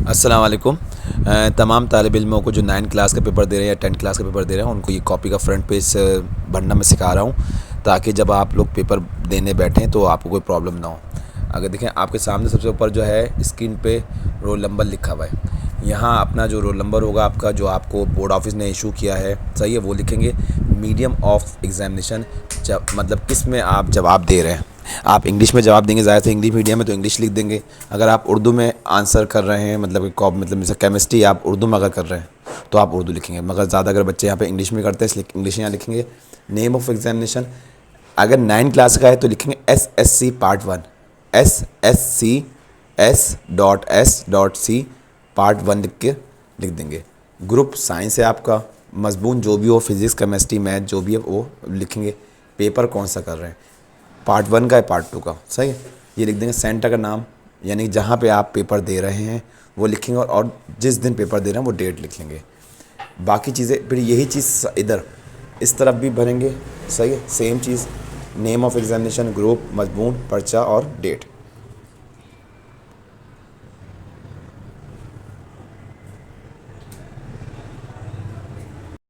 अस्सलाम वालेकुम। तमाम तालिब इल्मों को जो 9 क्लास का पेपर दे रहे हैं या 10 क्लास का पेपर दे रहे हैं, उनको ये कॉपी का फ्रंट पेज भरना मैं सिखा रहा हूँ, ताकि जब आप लोग पेपर देने बैठें तो आपको कोई प्रॉब्लम ना हो। अगर देखें आपके सामने सबसे ऊपर जो है स्क्रीन पे रोल नंबर लिखा हुआ है। यहाँ अपना जो रोल नंबर होगा आपका, जो आपको बोर्ड ऑफिस ने इशू किया है, सही है, वो लिखेंगे। मीडियम ऑफ एग्जामिनेशन, जब मतलब किस में आप जवाब दे रहे हैं। आप इंग्लिश में जवाब देंगे, ज़्यादा से इंग्लिश मीडियम में तो इंग्लिश लिख देंगे। अगर आप उर्दू में आंसर कर रहे हैं, मतलब मतलब जैसे केमिस्ट्री आप उर्दू में अगर कर रहे हैं तो आप उर्दू लिखेंगे। मगर ज़्यादा अगर बच्चे यहाँ पे इंग्लिश में करते हैं इसलिए इंग्लिश यहाँ लिखेंगे। नेम ऑफ एग्जामिनेशन अगर 9 क्लास का है तो लिखेंगे SSC part 1, SSC S.S.C part 1 लिख देंगे। ग्रुप साइंस है आपका, मजमून जो भी हो, फिज़िक्स केमिस्ट्री मैथ जो भी है वो लिखेंगे। पेपर कौन सा कर रहे हैं, पार्ट 1 का है पार्ट 2 का, सही है, ये लिख देंगे। सेंटर का नाम यानी जहाँ पे आप पेपर दे रहे हैं वो लिखेंगे, और जिस दिन पेपर दे रहे हैं वो डेट लिख लेंगे। बाकी चीज़ें फिर यही चीज़ इधर इस तरफ भी भरेंगे, सही है, सेम चीज़। नेम ऑफ एग्जामिनेशन, ग्रुप, मजमून, पर्चा और डेट।